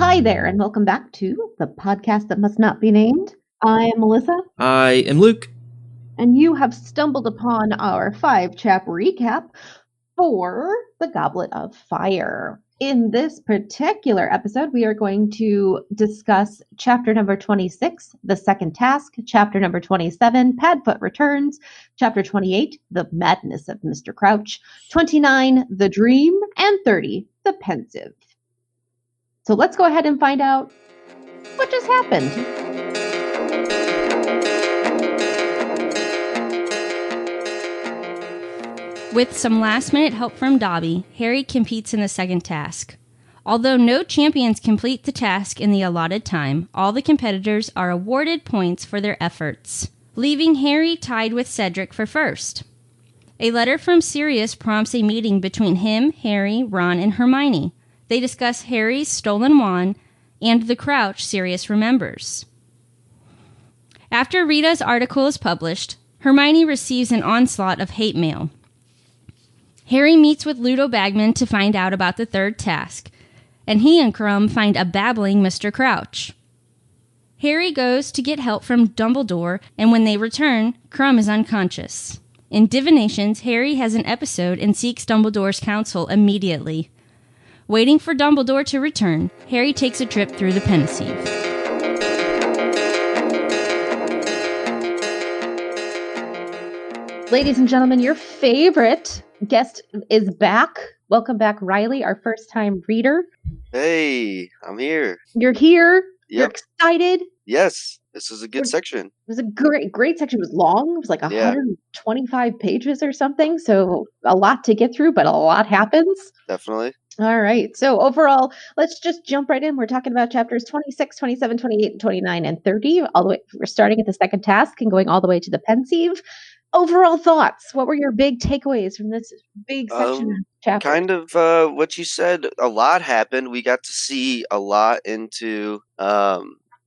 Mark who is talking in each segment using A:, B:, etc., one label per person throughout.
A: Hi there, and welcome back to the podcast that must not be named. I am Melissa,
B: I am Luke.
A: and you have stumbled upon our 5-chap recap for The Goblet of Fire. In this particular episode, we are going to discuss chapter number 26, The Second Task, chapter number 27, Padfoot Returns, chapter 28, The Madness of Mr. Crouch, 29, The Dream, and 30, The Pensive. So let's go ahead and find out what just happened.
C: With some last-minute help from Dobby, Harry competes in the second task. Although no champions complete the task in the allotted time, all the competitors are awarded points for their efforts, leaving Harry tied with Cedric for first. A letter from Sirius prompts a meeting between him, Harry, Ron, and Hermione. They discuss Harry's stolen wand and the Crouch Sirius remembers. After Rita's article is published, Hermione receives an onslaught of hate mail. Harry meets with Ludo Bagman to find out about the third task, and he and Crumb find a babbling Mr. Crouch. Harry goes to get help from Dumbledore, and when they return, Crumb is unconscious. In Divinations, Harry has an episode and seeks Dumbledore's counsel immediately. Waiting for Dumbledore to return, Harry takes a trip through the Pensieve.
A: Ladies and gentlemen, your favorite guest is back. Welcome back, Riley, our first-time reader.
D: Hey, I'm here.
A: You're here.
D: Yep.
A: You're excited.
D: Yes, this is a good section.
A: It was a great section. It was long. It was like 125 pages or something. So a lot to get through, but a lot happens.
D: Definitely.
A: All right. So overall, let's just jump right in. We're talking about chapters 26, 27, 28, 29, and 30. All the way. We're starting at the second task and going all the way to the Pensieve. Overall thoughts. What were your big takeaways from this big section of chapter?
D: Kind of what you said. A lot happened. We got to see a lot into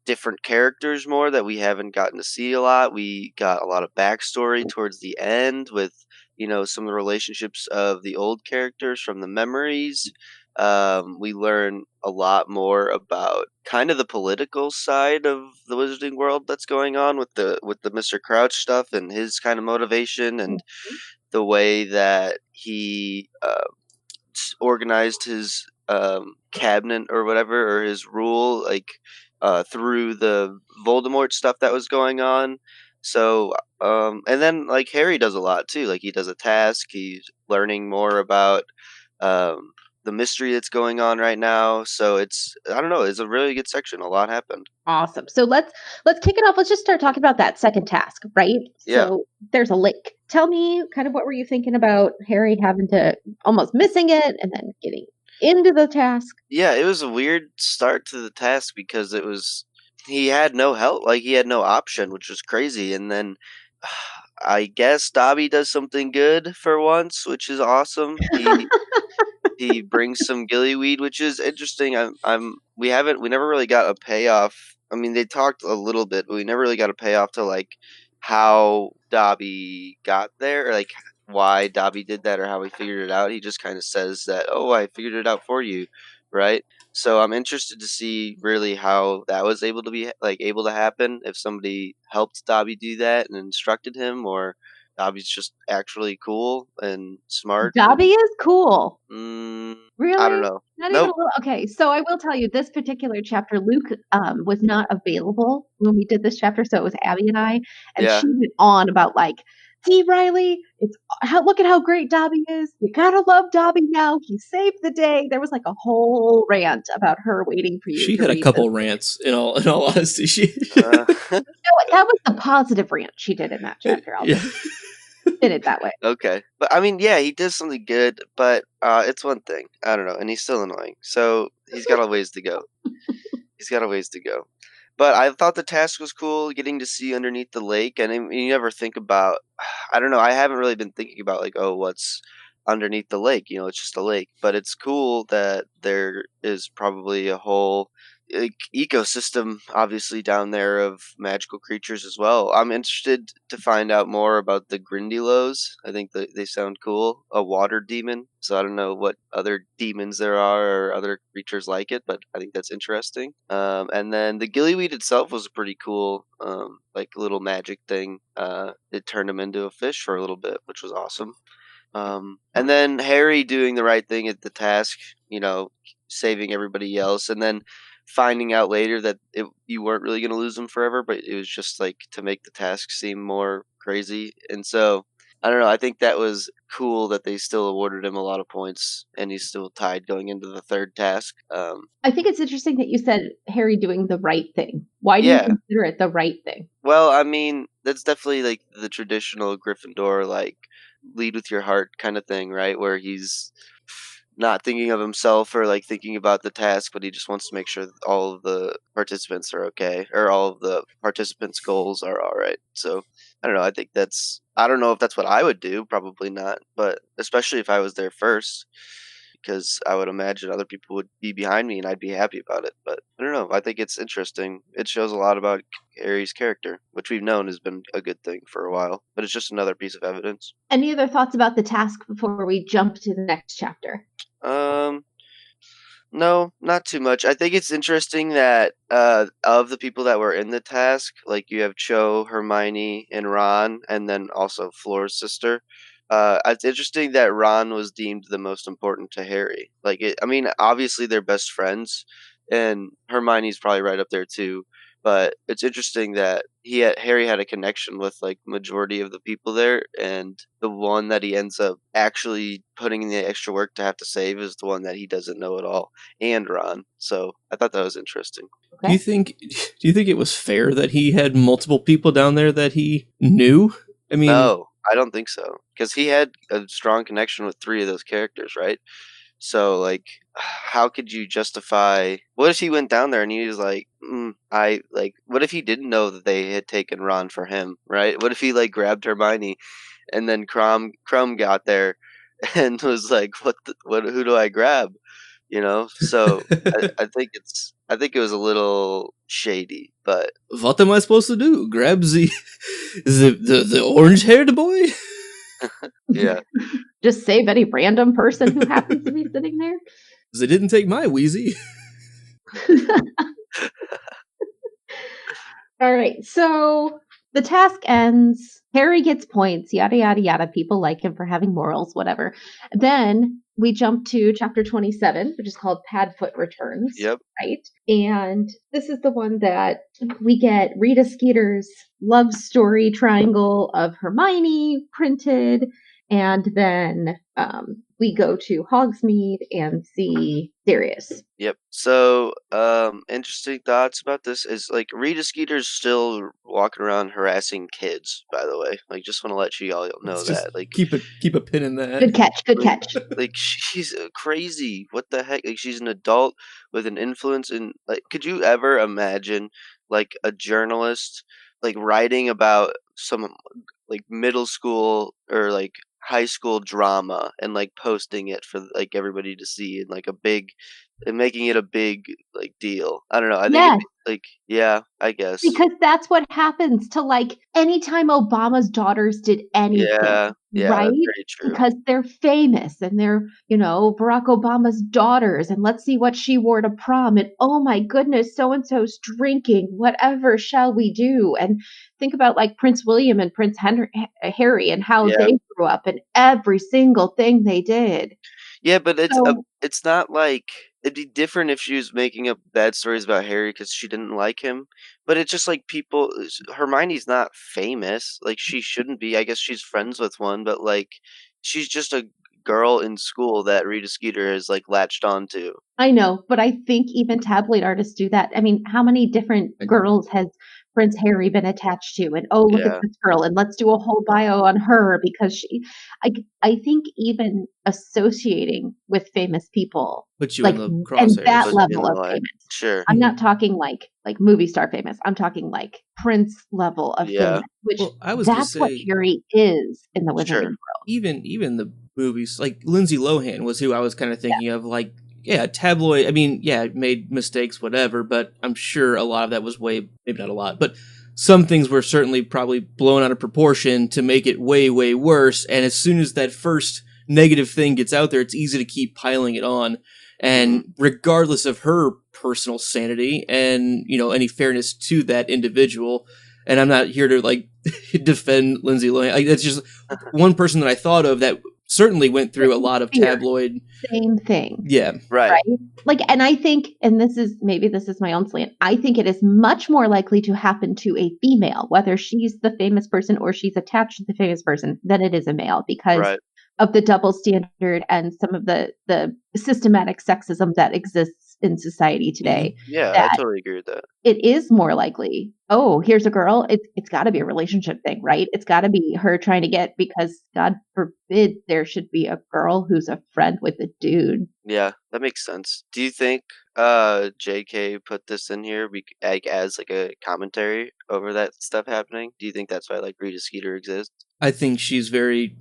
D: different characters more that we haven't gotten to see a lot. We got a lot of backstory towards the end with, some of the relationships of the old characters from the memories. We learn a lot more about kind of the political side of the wizarding world that's going on with the Mr. Crouch stuff and his kind of motivation and the way that he organized his cabinet or whatever, or his rule, through the Voldemort stuff that was going on. So, and then Harry does a lot too. He does a task. He's learning more about the mystery that's going on right now. So it's a really good section. A lot happened.
A: Awesome. So let's kick it off. Let's just start talking about that second task, right?
D: Yeah.
A: So there's a lake. Tell me kind of what were you thinking about Harry having to almost missing it and then getting into the task?
D: Yeah, it was a weird start to the task because he had no help, he had no option, which was crazy. And then I guess Dobby does something good for once, which is awesome. He brings some gillyweed, which is interesting. We never really got a payoff. I mean, they talked a little bit, but we never really got a payoff to how Dobby got there, or why Dobby did that, or how he figured it out. He just kind of says that, "Oh, I figured it out for you," right? So I'm interested to see really how that was able to happen. If somebody helped Dobby do that and instructed him, or Dobby's just actually cool and smart.
A: Dobby is cool.
D: Really? I don't know.
A: Not even a little. Okay, so I will tell you this particular chapter, Luke was not available when we did this chapter, so it was Abby and I, and she went on about see, Riley, look at how great Dobby is. You gotta love Dobby now. He saved the day. There was a whole rant about her waiting for you.
B: She had a couple rants, in all honesty.
A: No, that was the positive rant she did in that chapter. I'll did it that way.
D: Okay. But I mean, yeah, he does something good, but it's one thing. I don't know. And he's still annoying. So he's got a ways to go. But I thought the task was cool, getting to see underneath the lake. And you never think about, I don't know, I haven't really been thinking about what's underneath the lake. It's just a lake. But it's cool that there is probably a whole ecosystem obviously down there of magical creatures as well. I'm interested to find out more about the Grindylows. I think they sound cool. A water demon. So I don't know what other demons there are or other creatures like it, but I think that's interesting. And then the gillyweed itself was a pretty cool, like little magic thing. It turned him into a fish for a little bit, which was awesome. And then Harry doing the right thing at the task, saving everybody else, and then finding out later that you weren't really going to lose him forever, but it was just like to make the task seem more crazy. And so, I don't know, I think that was cool that they still awarded him a lot of points and he's still tied going into the third task.
A: I think it's interesting that you said Harry doing the right thing. Why do you consider it the right thing?
D: Well, I mean, that's definitely like the traditional Gryffindor, like lead with your heart kind of thing, right? Where he's not thinking of himself or like thinking about the task, but he just wants to make sure that all of the participants are okay, or all of the participants' goals are all right. So I don't know. I don't know if that's what I would do. Probably not, but especially if I was there first, because I would imagine other people would be behind me and I'd be happy about it. But I don't know. I think it's interesting. It shows a lot about Harry's character, which we've known has been a good thing for a while, but it's just another piece of evidence.
A: Any other thoughts about the task before we jump to the next chapter?
D: No, not too much. I think it's interesting that of the people that were in the task, like you have Cho, Hermione, and Ron, and then also Flora's sister. It's interesting that Ron was deemed the most important to Harry. I mean, obviously they're best friends, and Hermione's probably right up there too. But it's interesting that Harry had a connection with like majority of the people there, and the one that he ends up actually putting in the extra work to have to save is the one that he doesn't know at all, and Ron. So I thought that was interesting.
B: Okay. Do you think it was fair that he had multiple people down there that he knew? I mean,
D: no, I don't think so, because he had a strong connection with 3 of those characters, right? So, like, how could you justify? What if he went down there and he was like, what if he didn't know that they had taken Ron for him, right? What if he like grabbed Hermione, and then Crumb got there and was like, who do I grab? So I think it was a little shady, but
B: what am I supposed to do? Grab the orange-haired boy?
D: Yeah.
A: Just save any random person who happens to be sitting there?
B: They didn't take my Wheezy.
A: All right, so the task ends. Harry gets points, yada, yada, yada. People like him for having morals, whatever. Then we jump to chapter 27, which is called Padfoot Returns.
D: Yep.
A: Right? And this is the one that we get Rita Skeeter's love story triangle of Hermione printed. And then we go to Hogsmeade and see Sirius.
D: Yep. So, interesting thoughts about this is like Rita Skeeter's still walking around harassing kids. By the way, like just want to let you all know that. Like,
B: keep a pin in that.
A: Good catch. Good catch.
D: Like she's crazy. What the heck? Like she's an adult with an influence. And like, could you ever imagine like a journalist like writing about some like middle school or like high school drama and like posting it for like everybody to see and like making it a big like deal? I don't know. I think I guess
A: because that's what happens to like anytime Obama's daughters did anything.
D: Yeah,
A: right?
D: That's very true.
A: Because they're famous and they're, Barack Obama's daughters, and let's see what she wore to prom, and oh my goodness, so and so's drinking. Whatever shall we do? And think about like Prince William and Prince Harry and how they grew up and every single thing they did.
D: Yeah, but it's not like it'd be different if she was making up bad stories about Harry because she didn't like him. But it's just like Hermione's not famous. Like she shouldn't be. I guess she's friends with one, but like she's just a girl in school that Rita Skeeter has like latched onto.
A: I know, but I think even tabloid artists do that. I mean, how many different girls has Prince Harry been attached to? And oh, look at this girl, and let's do a whole bio on her because I think even associating with famous people,
B: put you
A: like
B: in the crosshairs.
A: and that level of famous.
D: Sure.
A: I'm not talking like movie star famous. I'm talking like Prince level of famous, which that's what Harry is in the Wizarding world.
B: Even the movies, like Lindsay Lohan was who I was kind of thinking of. Like tabloid. I mean, it made mistakes, whatever, but I'm sure a lot of that was maybe not a lot, but some things were certainly probably blown out of proportion to make it way, way worse. And as soon as that first negative thing gets out there, it's easy to keep piling it on. And regardless of her personal sanity and, any fairness to that individual, and I'm not here to like defend Lindsay Lohan. That's just one person that I thought of that certainly went through a lot of tabloid.
A: Same thing.
B: Yeah.
D: Right.
A: Like, and I think, and this is my own slant, I think it is much more likely to happen to a female, whether she's the famous person or she's attached to the famous person, than it is a male, because of the double standard and some of the systematic sexism that exists in society today.
D: Yeah, I totally agree with that.
A: It is more likely, oh, here's a girl. It's got to be a relationship thing, right? It's got to be her trying to get, because God forbid there should be a girl who's a friend with a dude.
D: Yeah, that makes sense. Do you think JK put this in here as like a commentary over that stuff happening? Do you think that's why like Rita Skeeter exists?
B: I think she's very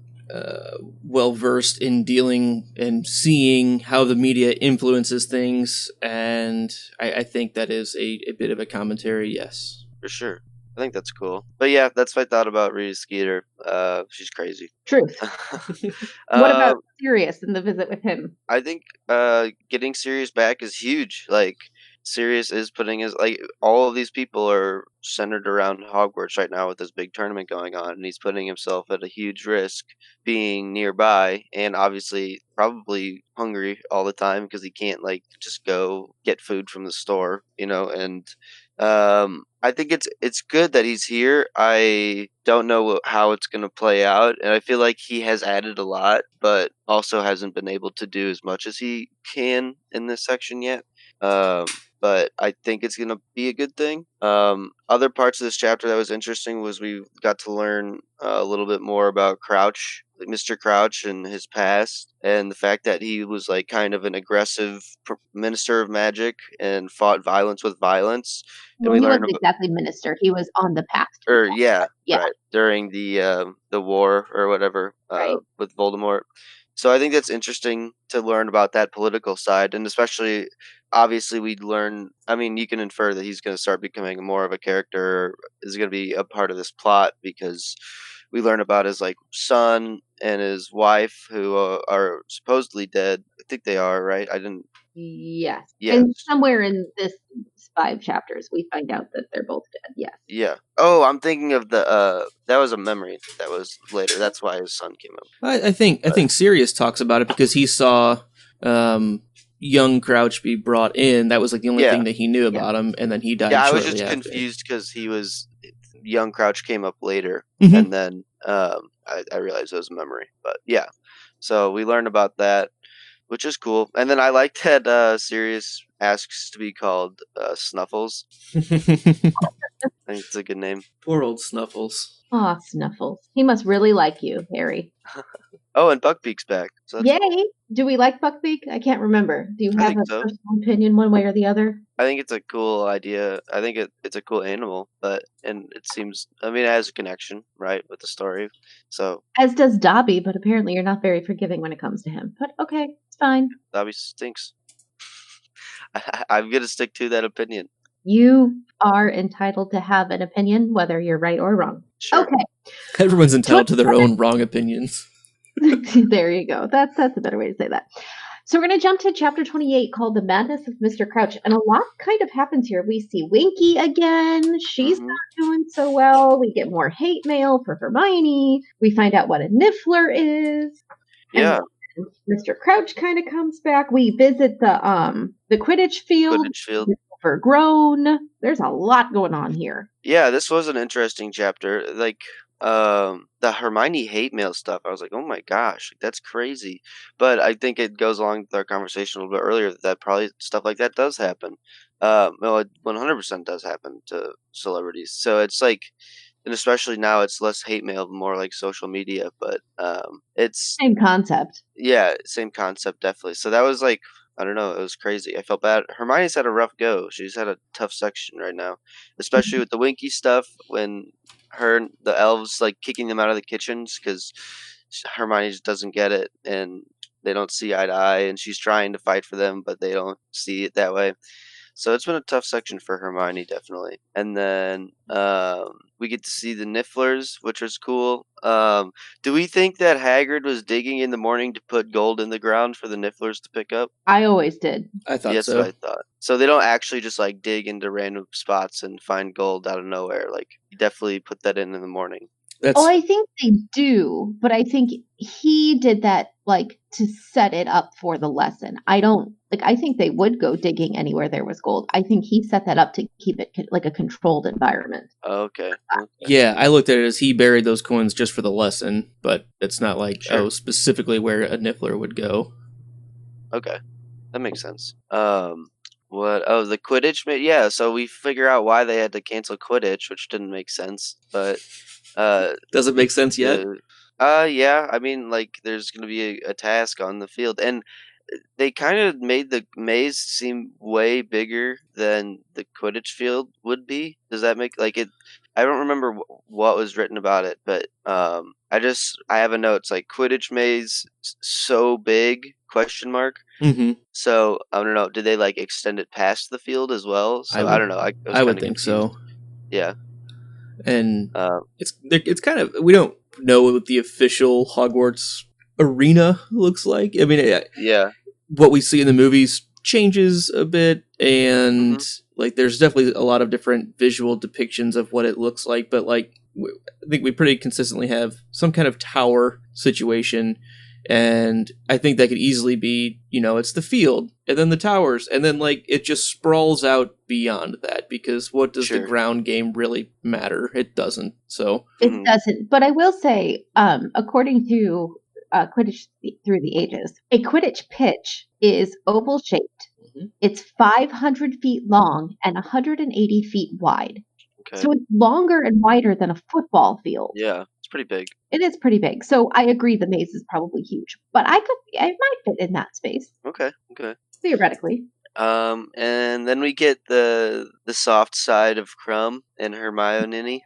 B: well versed in dealing and seeing how the media influences things, and I think that is a bit of a commentary. Yes,
D: for sure. I think that's cool. But yeah, that's what I thought about Rita Skeeter. She's crazy.
A: Truth. What about Sirius and the visit with him?
D: I think getting Sirius back is huge. Like, Sirius is putting his, like, all of these people are centered around Hogwarts right now with this big tournament going on, and he's putting himself at a huge risk being nearby, and obviously probably hungry all the time because he can't like just go get food from the store, and I think it's good that he's here. I don't know how it's going to play out, and I feel like he has added a lot, but also hasn't been able to do as much as he can in this section yet. But I think it's going to be a good thing. Other parts of this chapter that was interesting was we got to learn a little bit more about Crouch, Mr. Crouch, and his past, and the fact that he was like kind of an aggressive minister of magic and fought violence with violence.
A: Well,
D: and
A: he wasn't exactly minister; he was on the path.
D: Right, during the war or whatever with Voldemort. So I think that's interesting to learn about that political side, and especially, obviously, we'd learn. I mean, you can infer that he's going to start becoming more of a character, is going to be a part of this plot, because we learn about his like son and his wife, who are supposedly dead. I think they are, right? I didn't.
A: Yes.
D: Yeah.
A: And somewhere in this 5 chapters, we find out that they're both dead. Yes.
D: Yeah. Oh, I'm thinking of the that was a memory that was later. That's why his son came up.
B: I think Sirius talks about it because he saw young Crouch be brought in. That was like the only thing that he knew about him, and then he died.
D: Yeah, I was just confused because he was young Crouch came up later, and then I realized it was a memory. But yeah, so we learned about that, which is cool. And then I like that Sirius asks to be called Snuffles. I think it's a good name.
B: Poor old Snuffles.
A: Aw, Snuffles. He must really like you, Harry.
D: Oh, and Buckbeak's back. So that's
A: Yay!
D: cool.
A: Do we like Buckbeak? I can't remember. Do you have a personal opinion one way or the other?
D: I think it's a cool idea. I think it's a cool animal, and it seems, I mean, it has a connection, right, with the story. So
A: as does Dobby, but apparently you're not very forgiving when it comes to him. But okay, it's fine.
D: Dobby stinks. I'm gonna stick to that opinion.
A: You are entitled to have an opinion, whether you're right or wrong.
D: Sure.
A: Okay.
B: Everyone's entitled to their own wrong opinions.
A: There you go. That's a better way to say that. So we're going to jump to chapter 28 called The Madness of Mr. Crouch. And a lot kind of happens here. We see Winky again. She's not doing so well. We get more hate mail for Hermione. We find out what a Niffler is.
D: Yeah.
A: And Mr. Crouch kind of comes back. We visit the Quidditch field. Overgrown. There's a lot going on here.
D: Yeah, this was an interesting chapter. Like, the Hermione hate mail stuff, I was like, oh my gosh, that's crazy. But I think it goes along with our conversation a little bit earlier that probably stuff like that does happen. No, it 100% does happen to celebrities. So it's like, and especially now, it's less hate mail, more like social media. But it's
A: same concept.
D: Yeah, same concept, definitely. So that was like, I don't know, it was crazy. I felt bad. Hermione's had a rough go. She's had a tough section right now, especially with the Winky stuff, when the elves like kicking them out of the kitchens because Hermione just doesn't get it, and they don't see eye to eye, and she's trying to fight for them, but they don't see it that way. So it's been a tough section for Hermione, definitely. And then we get to see the Nifflers, which was cool. Do we think that Hagrid was digging in the morning to put gold in the ground for the Nifflers to pick up?
A: I always did.
B: I thought
D: That's
B: so.
D: what I thought. So they don't actually just like dig into random spots and find gold out of nowhere. Like, you definitely put that in the morning.
A: Oh, I think they do, but I think he did that like to set it up for the lesson. I think they would go digging anywhere there was gold. I think he set that up to keep it like a controlled environment.
D: Okay.
B: Yeah, I looked at it as he buried those coins just for the lesson, but it's not like, specifically where a Niffler would go.
D: Okay. That makes sense. What? Oh, the Quidditch? Yeah, so we figure out why they had to cancel Quidditch, which didn't make sense, but...
B: Does it make sense yet?
D: Yeah. I mean, like, there's going to be a task on the field, and they kind of made the maze seem way bigger than the Quidditch field would be. Does that make like it? I don't remember what was written about it, but I have a note. It's like Quidditch maze so big ?
B: Mm-hmm.
D: So I don't know. Did they like extend it past the field as well? So I don't know.
B: I would think so.
D: Yeah.
B: And it's kind of, we don't know what the official Hogwarts arena looks like. I mean,
D: yeah,
B: what we see in the movies changes a bit, and like there's definitely a lot of different visual depictions of what it looks like. But like, I think we pretty consistently have some kind of tower situation. And I think that could easily be, it's the field and then the towers, and then like it just sprawls out beyond that, because what does the ground game really matter? It doesn't. So
A: it doesn't. But I will say, according to Quidditch Through the Ages, a Quidditch pitch is oval shaped. Mm-hmm. It's 500 feet long and 180 feet wide. Okay. So it's longer and wider than a football field.
D: Yeah, it's pretty big.
A: It is pretty big. So I agree the maze is probably huge, but it might fit in that space.
D: Okay.
A: Theoretically.
D: And then we get the soft side of Krum and Hermione,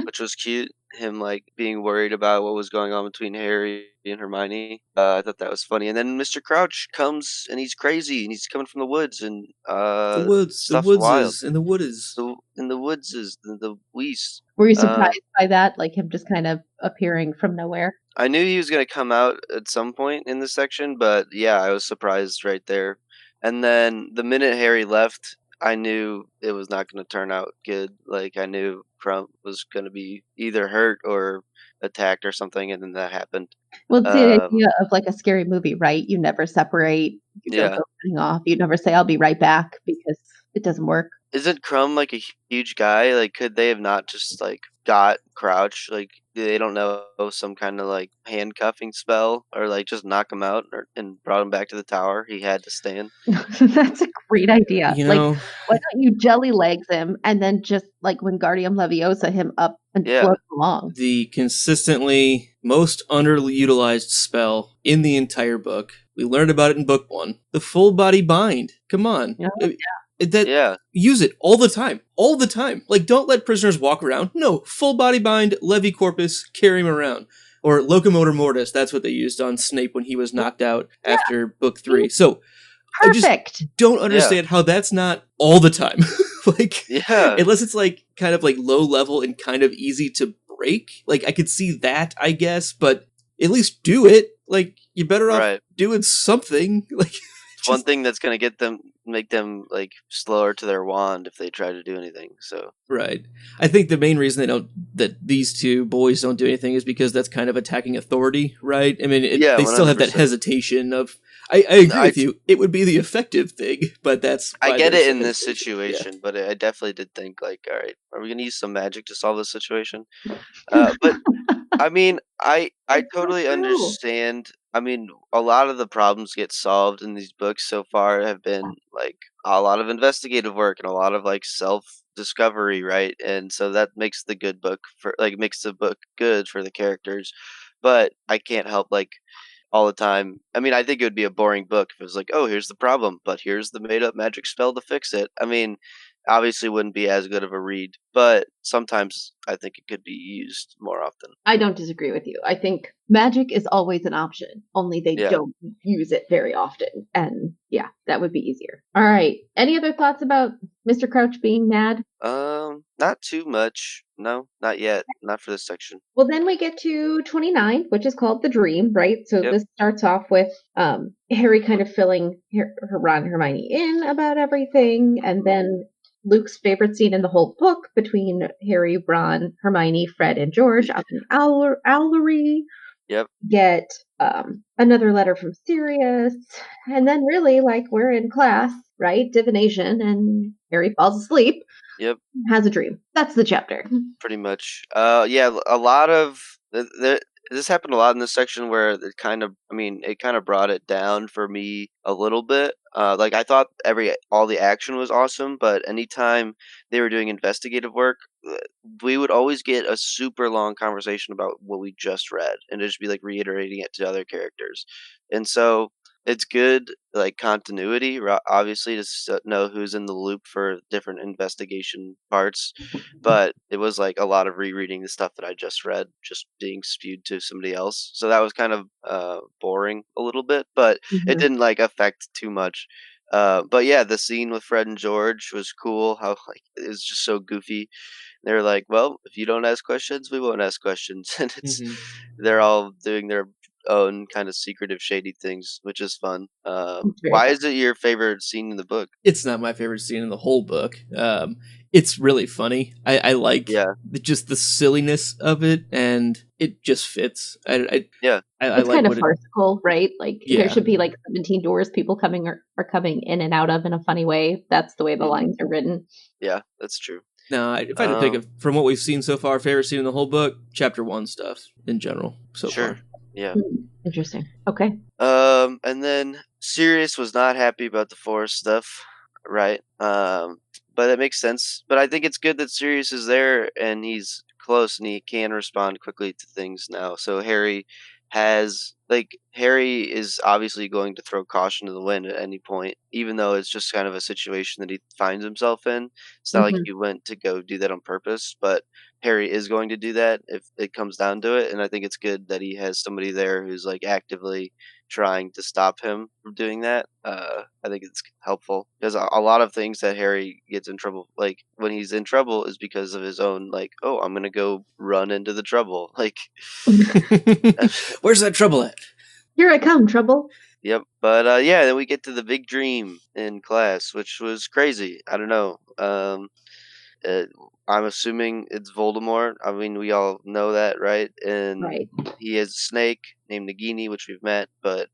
D: which was cute. Him like being worried about what was going on between Harry and Hermione. I thought that was funny. And then Mr. Crouch comes and he's crazy and he's coming from the woods and
B: the woods wild. In the woods.
D: In the woods is the Weast.
A: Were you surprised by that? Like him just kind of appearing from nowhere?
D: I knew he was going to come out at some point in this section, but yeah, I was surprised right there. And then the minute Harry left, I knew it was not going to turn out good. Like, I knew Crump was going to be either hurt or attacked or something, and then that happened.
A: Well, it's the idea of like a scary movie, right? You never separate. You don't go running off. You never say, I'll be right back, because it doesn't work.
D: Isn't Crumb like a huge guy? Like, could they have not just like got Crouch? Like, they don't know some kind of like handcuffing spell, or like just knock him out and brought him back to the tower? He had to stand.
A: That's a great idea. Like, why don't you jelly legs him and then just like Wingardium Leviosa him up and float along?
B: The consistently most underutilized spell in the entire book. We learned about it in book 1. The full body bind. Come on. Use it all the time. Like, don't let prisoners walk around. No, full body bind, Levi Corpus, carry him around. Or Locomotor Mortis, that's what they used on Snape when he was knocked out after book 3. So
A: perfect.
B: I just don't understand how that's not all the time. Like, unless it's like kind of like low level and kind of easy to break. Like, I could see that, I guess, but at least do it. Like, you're better off doing something. Like,
D: one thing that's going to make them like slower to their wand if they try to do anything. So
B: I think the main reason that these two boys don't do anything is because that's kind of attacking authority, right? I mean, they still have that hesitation of. I agree with you. It would be the effective thing, but that's.
D: I get it in this situation, but I definitely did think like, all right, are we going to use some magic to solve this situation? But I mean, I totally understand. I mean, a lot of the problems get solved in these books so far have been like a lot of investigative work and a lot of like self-discovery, right? And so that makes the makes the book good for the characters. But I can't help like all the time. I mean, I think it would be a boring book if it was like, oh, here's the problem, but here's the made-up magic spell to fix it. I mean, obviously wouldn't be as good of a read, but sometimes I think it could be used more often.
A: I don't disagree with you. I think magic is always an option, only they
D: Yeah.
A: don't use it very often. And yeah, that would be easier. All right. Any other thoughts about Mr. Crouch being mad?
D: Not too much. No, not yet. Not for this section.
A: Well, then we get to 29, which is called The Dream, right? So
D: Yep.
A: this starts off with Harry kind of filling Ron and Hermione in about everything, and then Luke's favorite scene in the whole book between Harry, Ron, Hermione, Fred, and George up in Owlery.
D: Yep.
A: Get another letter from Sirius, and then really, like, we're in class, right? Divination, and Harry falls asleep.
D: Yep.
A: Has a dream. That's the chapter.
D: Pretty much. Yeah, a lot of this happened a lot in this section where it kind of brought it down for me a little bit. Like I thought all the action was awesome, but anytime they were doing investigative work, we would always get a super long conversation about what we just read, and it'd just be like reiterating it to other characters. And so it's good, like continuity, obviously, to know who's in the loop for different investigation parts. But it was like a lot of rereading the stuff that I just read, just being spewed to somebody else. So that was kind of boring a little bit, but it didn't like affect too much. But yeah, the scene with Fred and George was cool. How like it was just so goofy. They're like, "Well, if you don't ask questions, we won't ask questions," and they're all doing their own kind of secretive, shady things, which is fun. Why is it your favorite scene in the book?
B: It's not my favorite scene in the whole book. It's really funny. I like just the silliness of it, and it just fits. I
A: it's
B: like
A: kind of farcical, right? Like there
B: Yeah.
A: should be like 17 doors people are coming in and out of in a funny way. That's the way the lines are written.
D: Yeah, that's true.
B: No, if I had to pick from what we've seen so far, favorite scene in the whole book, chapter 1 stuff in general so far.
D: Yeah.
A: Interesting. Okay.
D: And then Sirius was not happy about the forest stuff, right? But it makes sense. But I think it's good that Sirius is there and he's close and he can respond quickly to things now. So Harry is obviously going to throw caution to the wind at any point, even though it's just kind of a situation that he finds himself in. It's not like he went to go do that on purpose, but Harry is going to do that if it comes down to it. And I think it's good that he has somebody there who's like actively trying to stop him from doing that. I think it's helpful because a lot of things that Harry gets in trouble, like when he's in trouble, is because of his own, like, oh, I'm gonna go run into the trouble. Like,
B: where's that trouble at?
A: Here I come, trouble.
D: Yep. But yeah, then we get to the big dream in class, which was crazy. I don't know. I'm assuming it's Voldemort. I mean, we all know that, right? And he has a snake named Nagini, which we've met, but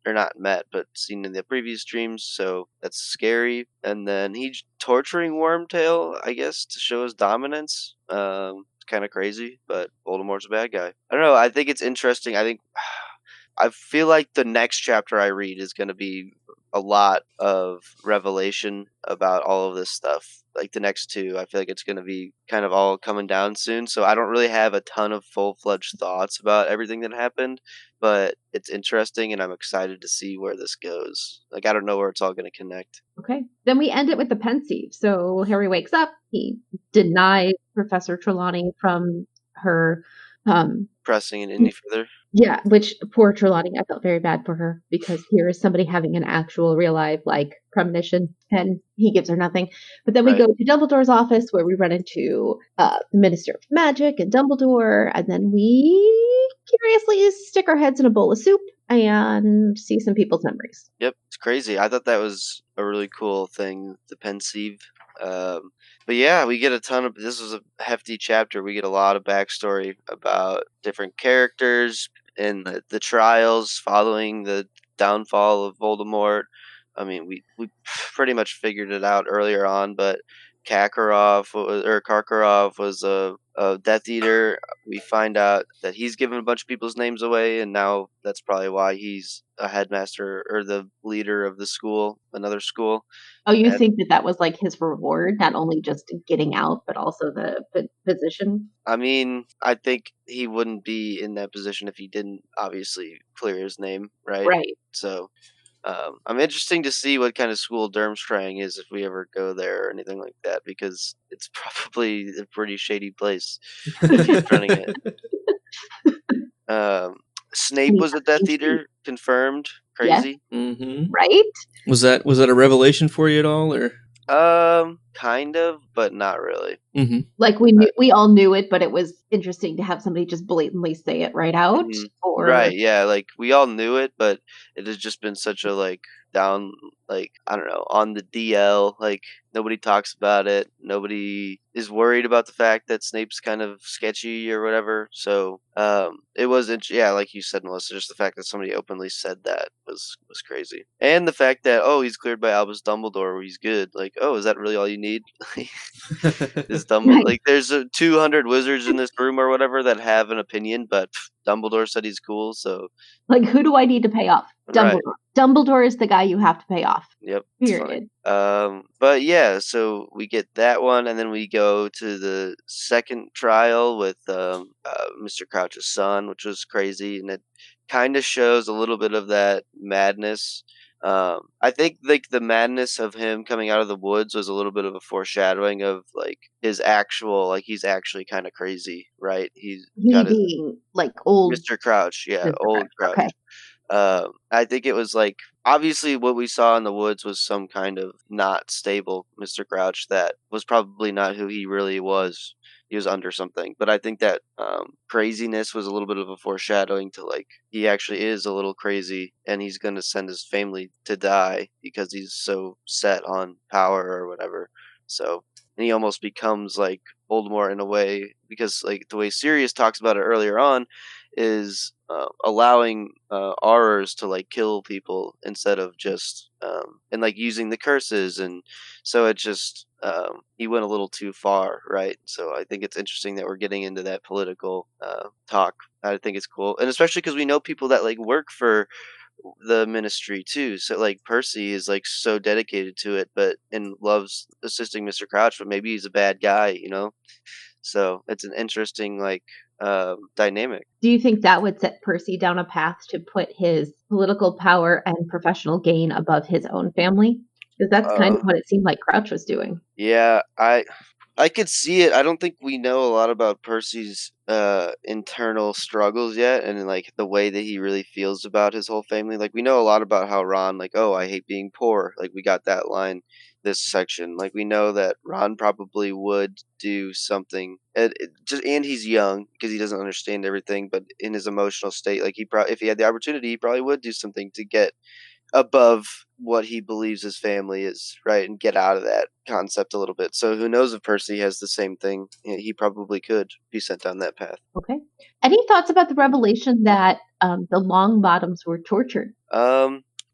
D: seen in the previous dreams. So that's scary. And then he's torturing Wormtail, I guess, to show his dominance. It's kind of crazy, but Voldemort's a bad guy. I don't know. I think it's interesting. I feel like the next chapter I read is going to be a lot of revelation about all of this stuff. Like the next two, I feel like it's going to be kind of all coming down soon. So I don't really have a ton of full-fledged thoughts about everything that happened, but it's interesting and I'm excited to see where this goes. Like I don't know where it's all going to connect.
A: Okay. Then we end it with the pensieve. So Harry wakes up. He denies Professor Trelawney from her
D: pressing it any further.
A: Yeah, which poor Trelawney, I felt very bad for her because here is somebody having an actual real life like premonition and he gives her nothing. But then we go to Dumbledore's office where we run into the Minister of Magic and Dumbledore, and then we curiously stick our heads in a bowl of soup and see some people's memories.
D: Yep, it's crazy. I thought that was a really cool thing, the pensieve. But yeah, we get this was a hefty chapter. We get a lot of backstory about different characters and the trials following the downfall of Voldemort. I mean, we pretty much figured it out earlier on, but Karkaroff was a Death Eater. We find out that he's given a bunch of people's names away, and now that's probably why he's a headmaster or the leader of the school, another school.
A: Oh, you think that was like his reward, not only just getting out, but also the position?
D: I mean, I think he wouldn't be in that position if he didn't obviously clear his name, right?
A: Right.
D: So, I'm interesting to see what kind of school Durmstrang is if we ever go there or anything like that, because it's probably a pretty shady place if he's running it. Snape was a Death Eater, confirmed.
A: Yes.
D: Crazy.
B: Mm-hmm.
A: Right?
B: Was that a revelation for you at all, or?
D: Kind of, but not really.
B: Mm-hmm.
A: Like we all knew it, but it was interesting to have somebody just blatantly say it right out.
D: Mhm.
A: Or
D: Right, yeah, like we all knew it, but it has just been such a like down, like I don't know, on the DL. Like nobody talks about it. Nobody is worried about the fact that Snape's kind of sketchy or whatever. So, it wasn't. Yeah, like you said, Melissa, just the fact that somebody openly said that was crazy, and the fact that he's cleared by Albus Dumbledore, he's good. Like, oh, is that really all you need? Is Dumbledore
A: Right.
D: like there's 200 wizards in this room or whatever that have an opinion, but Dumbledore said he's cool, so
A: Like, who do I need to pay off? Dumbledore.
D: right.
A: Dumbledore is the guy you have to pay off.
D: Yep, it's funny.
A: Period.
D: But yeah, so we get that one, and then we go to the second trial with Mr. Crouch's son, which was crazy, and it kind of shows a little bit of that madness. I think like the madness of him coming out of the woods was a little bit of a foreshadowing of like his actual, like he's actually kind of crazy, right? He's
A: He
D: got his
A: being like old
D: Mr. Crouch, yeah,
A: Mr.
D: old
A: Crouch.
D: Crouch.
A: Okay.
D: I think it was like obviously what we saw in the woods was some kind of not stable Mr. Crouch that was probably not who he really was. He was under something, but I think that craziness was a little bit of a foreshadowing to like he actually is a little crazy, and he's gonna send his family to die because he's so set on power or whatever. So, and he almost becomes like Voldemort in a way because like the way Sirius talks about it earlier on is allowing aurors to like kill people instead of just and like using the curses, and so it just he went a little too far, right? So I think it's interesting that we're getting into that political talk. I think it's cool, and especially because we know people that like work for the ministry too. So like Percy is like so dedicated to it, but and loves assisting Mr. Crouch, but maybe he's a bad guy, you know. So it's an interesting like dynamic.
A: Do you think that would set Percy down a path to put his political power and professional gain above his own family? Because that's kind of what it seemed like Crouch was doing.
D: Yeah, I could see it. I don't think we know a lot about Percy's internal struggles yet, and like the way that he really feels about his whole family. Like we know a lot about how Ron, like, oh, I hate being poor. Like we got that line this section. Like we know that Ron probably would do something. And he's young because he doesn't understand everything. But in his emotional state, like if he had the opportunity, he probably would do something to get above what he believes his family is, right? And get out of that concept a little bit. So who knows if Percy has the same thing? He probably could be sent down that path.
A: Okay. Any thoughts about the revelation that the Longbottoms were tortured?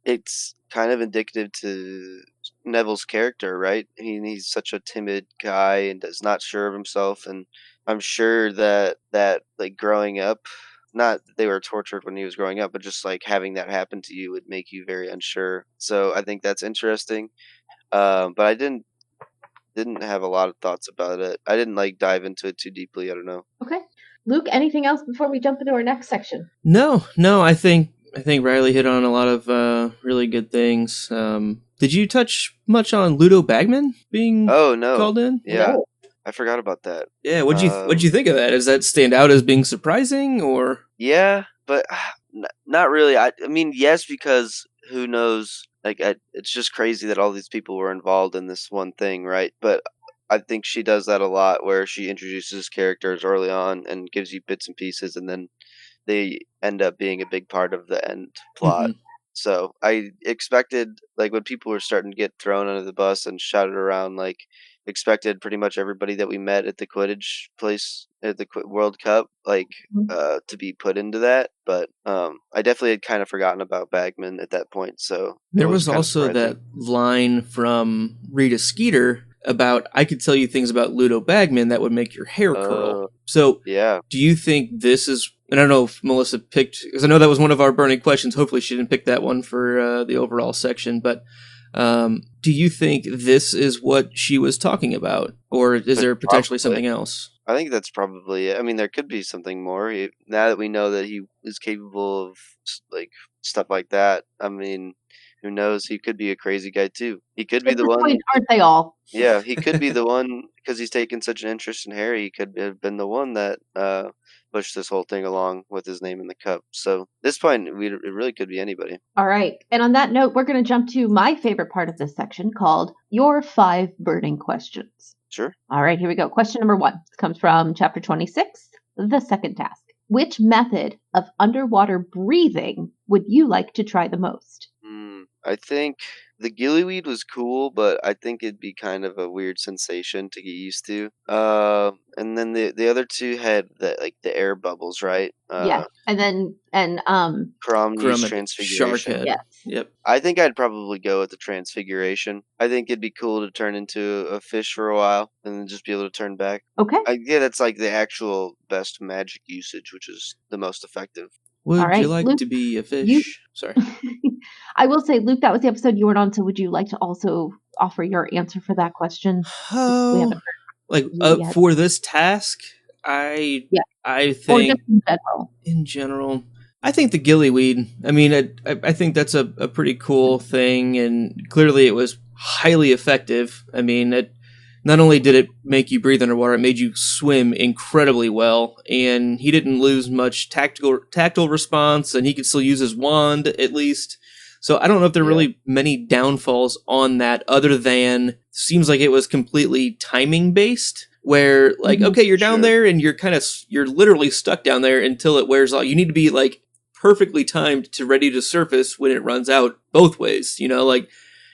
D: It's kind of indicative to Neville's character, right? He's such a timid guy and is not sure of himself, and I'm sure that like growing up, not that they were tortured when he was growing up, but just like having that happen to you would make you very unsure. So I think that's interesting. But I didn't have a lot of thoughts about it. I didn't like dive into it too deeply. I don't know.
A: Okay. Luke, anything else before we jump into our next section?
B: No. I think Riley hit on a lot of really good things. Did you touch much on Ludo Bagman being
D: no.
B: called in?
D: Yeah,
A: No.
D: I forgot about that.
B: Yeah, what'd you think of that? Does that stand out as being surprising, or?
D: Yeah, but not really. I mean, yes, because who knows? Like, it's just crazy that all these people were involved in this one thing, right? But I think she does that a lot, where she introduces characters early on and gives you bits and pieces, and then they end up being a big part of the end plot.
B: Mhm.
D: So I expected, like, when people were starting to get thrown under the bus and shouted around, like, expected pretty much everybody that we met at the Quidditch place at the World Cup, like, to be put into that. But I definitely had kind of forgotten about Bagman at that point. So
B: There
D: it was
B: was
D: kind of
B: also
D: surprising.
B: that line from Rita Skeeter about, I could tell you things about Ludo Bagman that would make your hair curl. So,
D: Yeah.
B: do you think this is, and I don't know if Melissa picked, because I know that was one of our burning questions. Hopefully she didn't pick that one for the overall section, but do you think this is what she was talking about? Or is there potentially something else?
D: I think that's probably it. I mean, there could be something more. Now that we know that he is capable of like stuff like that, I mean, Who knows? He could be a crazy guy too. He could be
A: At
D: the
A: this
D: one.
A: point, aren't they all?
D: Yeah, he could be the one because he's taken such an interest in Harry. He could have been the one that pushed this whole thing along with his name in the cup. So at this point, it really could be anybody.
A: All right. And on that note, we're going to jump to my favorite part of this section called Your 5 Burning Questions.
D: Sure.
A: All right, here we go. Question number 1. This comes from chapter 26, the second task. Which method of underwater breathing would you like to try the most?
D: I think the gillyweed was cool, but I think it'd be kind of a weird sensation to get used to. And then the other two had the air bubbles, right?
A: Yeah. And
D: Crom used
B: Shark
D: transfiguration.
B: head.
A: yes.
B: Yep.
D: I think I'd probably go with the transfiguration. I think it'd be cool to turn into a fish for a while and then just be able to turn back.
A: Okay.
D: Yeah, that's like the actual best magic usage, which is the most effective.
B: Would
A: All right,
B: you like
A: Luke,
B: to be a fish?
A: you-
B: Sorry.
A: I will say, Luke, that was the episode you weren't on, so would you like to also offer your answer for that question? We
B: Oh,
A: haven't
B: like
A: you yet.
B: for this task, I
A: Or
B: think
A: just in general.
B: in general, I think the gillyweed. I mean, I think that's a pretty cool thing, and clearly it was highly effective. I mean, not only did it make you breathe underwater, it made you swim incredibly well, and he didn't lose much tactile response, and he could still use his wand at least. So I don't know if there are really many downfalls on that, other than seems like it was completely timing based. Where like, okay, you're down there and you're literally stuck down there until it wears off. You need to be like perfectly timed to ready to surface when it runs out both ways, like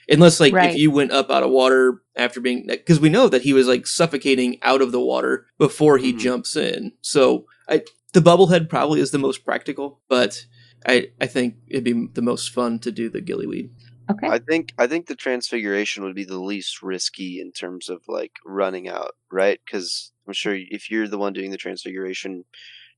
B: unless like
A: Right.
B: if you went up out of water after being, because we know that he was like suffocating out of the water before he jumps in. So the bubblehead probably is the most practical, but I think it'd be the most fun to do the gillyweed.
A: Okay.
D: I think the transfiguration would be the least risky in terms of like running out, right? Because I'm sure if you're the one doing the transfiguration,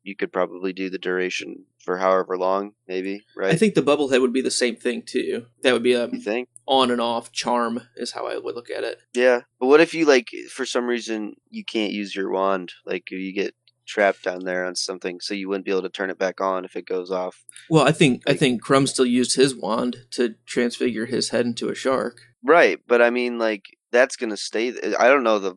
D: you could probably do the duration for however long, maybe, right?
B: I think the bubblehead would be the same thing too. That would be a
D: You think?
B: on and off charm is how I would look at it.
D: Yeah, but what if you like for some reason you can't use your wand? Like you get trapped down there on something, so you wouldn't be able to turn it back on if it goes off.
B: Well, I think Crumb still used his wand to transfigure his head into a shark.
D: Right, but I mean, like that's gonna stay. I don't know the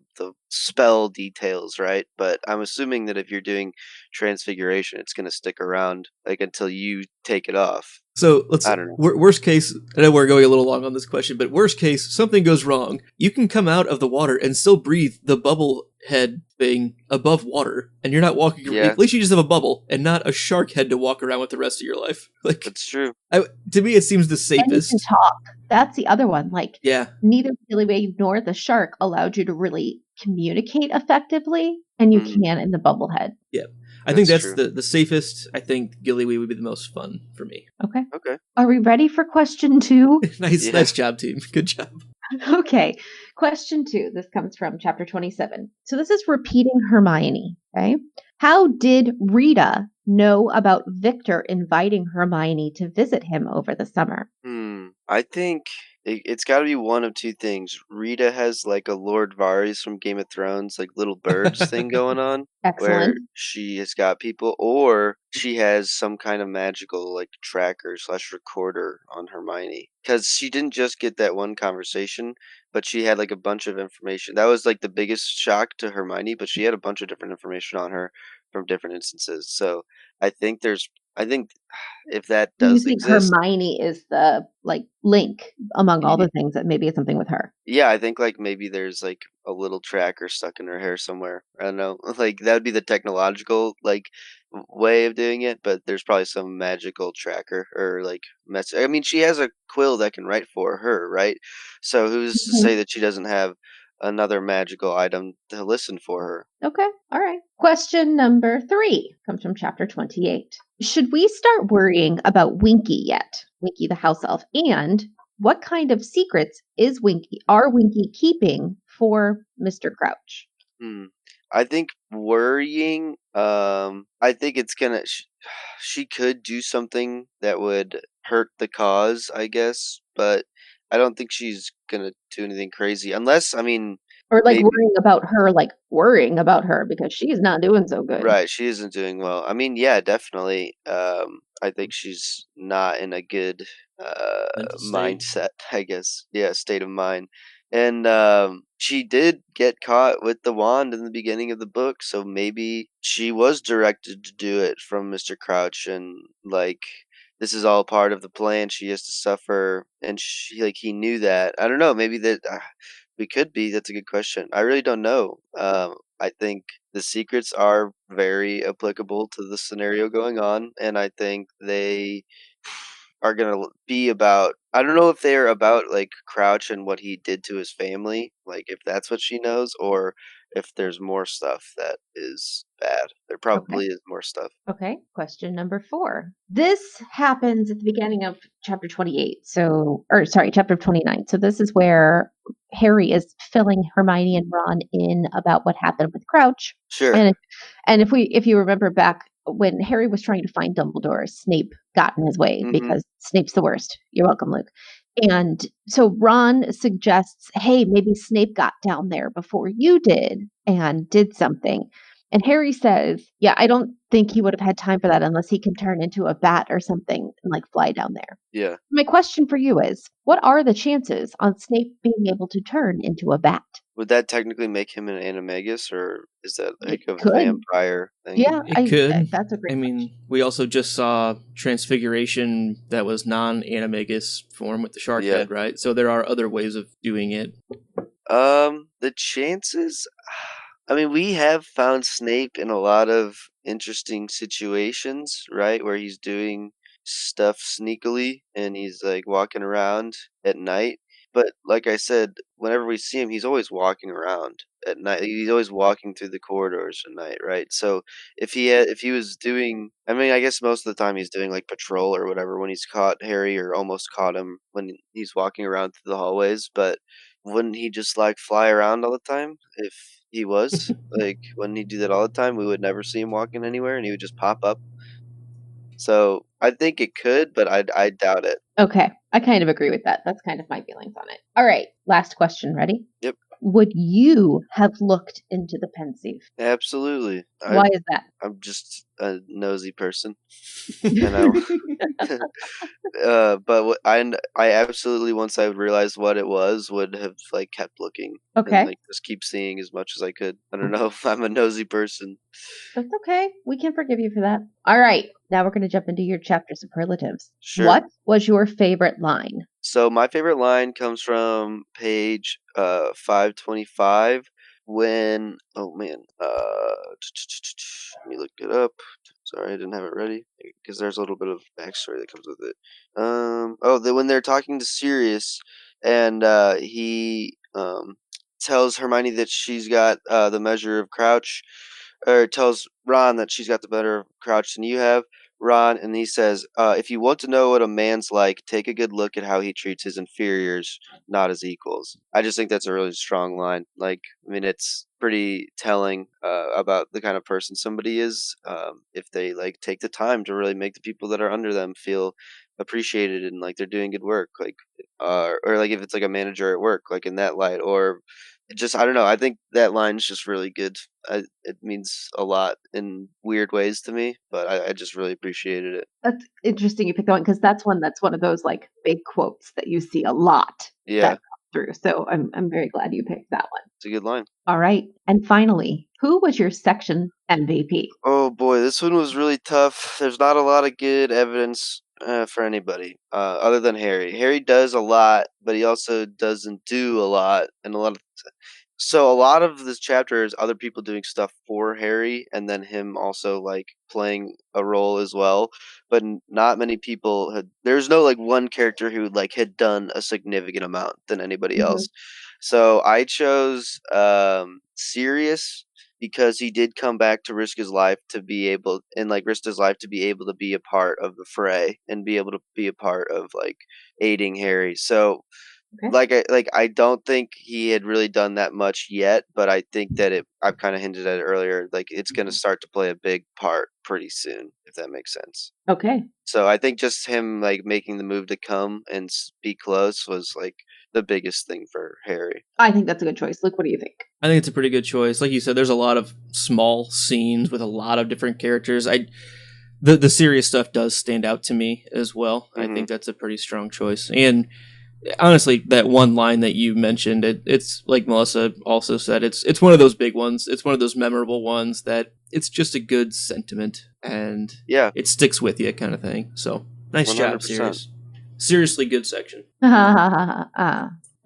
D: spell details, right? But I'm assuming that if you're doing transfiguration, it's gonna stick around like until you take it off.
B: So let's.
D: I don't know.
B: Worst case, I know we're going a little long on this question, but worst case, something goes wrong. You can come out of the water and still breathe the bubble head thing above water, and you're not walking.
D: Yeah.
B: At least you just have a bubble and not a shark head to walk around with the rest of your life. Like
D: That's true.
B: to me, it seems the
A: And you
B: safest.
A: can talk. That's the other one. Like,
B: Yeah.
A: neither the gillyweed nor the shark allowed you to really communicate effectively, and you can in the bubblehead.
B: Yeah. I think that's
D: true.
B: the safest. I think gillyweed would be the most fun for me.
A: Okay.
D: Okay.
A: Are we ready for question 2?
B: Nice job, team. Good job.
A: Okay. Question 2. This comes from chapter 27. So this is repeating Hermione. Okay. How did Rita know about Victor inviting Hermione to visit him over the summer?
D: I think it's got to be one of two things. Rita has like a Lord Varys from Game of Thrones, like little birds thing going on, where
A: Excellent.
D: she has got people, or she has some kind of magical like tracker / recorder on Hermione. Because she didn't just get that one conversation, but she had like a bunch of information. That was like the biggest shock to Hermione, but she had a bunch of different information on her from different instances. So I think if that
A: Do you
D: does
A: think
D: exist,
A: Hermione is the like link among all the things that maybe it's something with her?
D: yeah, I think like maybe there's like a little tracker stuck in her hair somewhere. I don't know. Like that would be the technological like way of doing it, but there's probably some magical tracker or like message. I mean, she has a quill that can write for her, right? So who's to say that she doesn't have another magical item to listen for her?
A: Okay. All right. Question number 3 comes from chapter 28. Should we start worrying about Winky yet? Winky the house elf. And what kind of secrets are Winky keeping for Mr. Crouch?
D: I think worrying. I think it's gonna. She could do something that would hurt the cause, I guess, but I don't think she's gonna do anything crazy. Unless, I mean,
A: Or like
D: maybe
A: worrying about her because she's not doing so good.
D: right. She isn't doing well. I mean, yeah, definitely. I think she's not in a good
B: Mental state.
D: mindset, I guess. Yeah, state of mind. And she did get caught with the wand in the beginning of the book, so maybe she was directed to do it from Mr. Crouch, and like this is all part of the plan. She has to suffer, and he knew that. I don't know. Maybe that we could be. That's a good question. I really don't know. I think the secrets are very applicable to the scenario going on, and I think they are gonna be about. I don't know if they're about like Crouch and what he did to his family, like if that's what she knows, or if there's more stuff that is bad. There
A: Okay.
D: probably is more stuff.
A: Okay. Question number 4. This happens at the beginning of chapter 28. Chapter 29. So this is where Harry is filling Hermione and Ron in about what happened with Crouch.
D: Sure.
A: And if you remember back when Harry was trying to find Dumbledore, Snape got in his way because Snape's the worst. You're welcome, Luke. And so Ron suggests, hey, maybe Snape got down there before you did and did something. And Harry says, yeah, I don't think he would have had time for that unless he can turn into a bat or something and like fly down there.
D: Yeah.
A: My question for you is, what are the chances on Snape being able to turn into a bat?
D: Would that technically make him an animagus, or is that like
A: It
D: a
A: could.
D: vampire thing?
A: Yeah,
B: It could.
A: that's a great
B: I mean, we also just saw Transfiguration that was non-animagus form with the shark
D: Yeah.
B: head, right? So there are other ways of doing it.
D: The chances. I mean, we have found Snape in a lot of interesting situations, right? Where he's doing stuff sneakily and he's like walking around at night. But like I said, whenever we see him, he's always walking around at night. He's always walking through the corridors at night, right? So if he was doing, I mean, I guess most of the time he's doing like patrol or whatever when he's caught Harry or almost caught him when he's walking around through the hallways. But wouldn't he just like fly around all the time if he was? Like, wouldn't he do that all the time? We would never see him walking anywhere and he would just pop up. So I think it could, but I doubt it.
A: Okay, I kind of agree with that. That's kind of my feelings on it. All right, last question. Ready?
D: Yep.
A: Would you have looked into the pensieve?
D: Absolutely.
A: Why is that?
D: I'm just a nosy person, and I absolutely, once I realized what it was, would have like kept looking
A: Okay.
D: and like just keep seeing as much as I could. I don't know if I'm a nosy person.
A: That's okay. We can forgive you for that. All right, now we're going to jump into your chapter superlatives.
D: Sure.
A: What was your favorite line?
D: So my favorite line comes from page 525 when let me look it up. Sorry, I didn't have it ready because there's a little bit of backstory that comes with it. When they're talking to Sirius and he tells Hermione that she's got the measure of Crouch, or tells Ron that she's got the better Crouch than you have. Ron, and he says, if you want to know what a man's like, take a good look at how he treats his inferiors, not his equals. I just think that's a really strong line. Like, I mean, it's pretty telling about the kind of person somebody is if they like take the time to really make the people that are under them feel appreciated and like they're doing good work, like or like if it's like a manager at work, like in that light, or just I don't know. I think that line's just really good. It means a lot in weird ways to me, but I just really appreciated it.
A: That's interesting you picked that one because that's one of those like big quotes that you see a lot
D: Yeah,
A: that come through. So I'm very glad you picked that one.
D: it's a good line.
A: All right. And finally, who was your section MVP?
D: Oh boy, this one was really tough. There's not a lot of good evidence for anybody other than Harry. Harry does a lot, but he also doesn't do a lot, and so a lot of this chapter is other people doing stuff for Harry, and then him also like playing a role as well. But not many people had. There's no like one character who like had done a significant amount than anybody else. So I chose Sirius because he did come back to risk his life to be able and like risked his life to be able to be a part of the fray and be able to be a part of like aiding Harry. So
A: Okay.
D: I don't think he had really done that much yet, but I think that I've kind of hinted at it earlier, like it's going to start to play a big part pretty soon, if that makes sense.
A: Okay.
D: So I think just him like making the move to come and be close was like the biggest thing for Harry.
A: I think that's a good choice. Luke, what do you think?
B: I think it's a pretty good choice. Like you said, there's a lot of small scenes with a lot of different characters. the serious stuff does stand out to me as well. I
D: Mhm.
B: think that's a pretty strong choice. And honestly, that one line that you mentioned, it's like Melissa also said, it's one of those big ones. It's one of those memorable ones that it's just a good sentiment and
D: Yeah,
B: it sticks with you kind of thing. So nice job,
D: 100%.
B: Sirius. Seriously good section.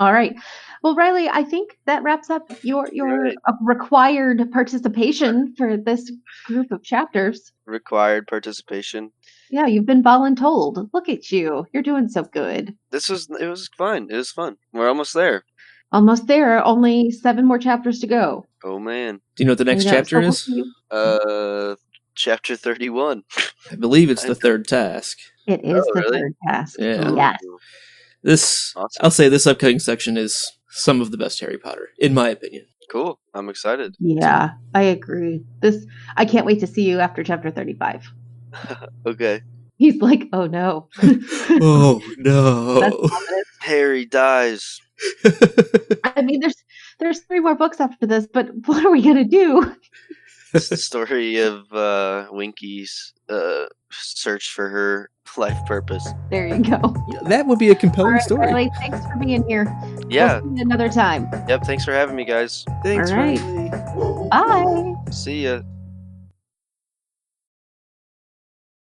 A: All right. Well, Riley, I think that wraps up your
D: Right.
A: required participation for this group of chapters.
D: Required participation.
A: Yeah, you've been voluntold. Look at you. You're doing so good.
D: It was fun. It was fun. We're almost there.
A: Almost there. Only 7 more chapters to go.
D: Oh man.
B: Do you know what the next
A: I know,
B: chapter
A: so we'll
B: is?
A: see.
D: Chapter 31.
B: I believe it's the third task.
A: It is the
D: really?
A: third task.
B: Yeah.
A: Yes.
D: Ooh,
B: This,
D: Awesome.
B: I'll say this upcoming section is some of the best Harry Potter, in my opinion.
D: Cool. I'm excited.
A: Yeah, I agree. I can't wait to see you after chapter 35.
D: Okay.
A: He's like, oh no.
B: Oh, no.
A: That's ominous.
D: Harry dies.
A: I mean, there's 3 more books after this, but what are we gonna do?
D: It's the story of Winky's search for her life purpose.
A: There you go.
B: That would be a
A: All
B: compelling
A: right,
B: story.
A: Riley, thanks for being here.
D: Yeah.
A: We'll see you another time.
D: Yep. Thanks for having me, guys.
B: Thanks,
A: All right.
B: Riley.
A: Bye.
D: See ya.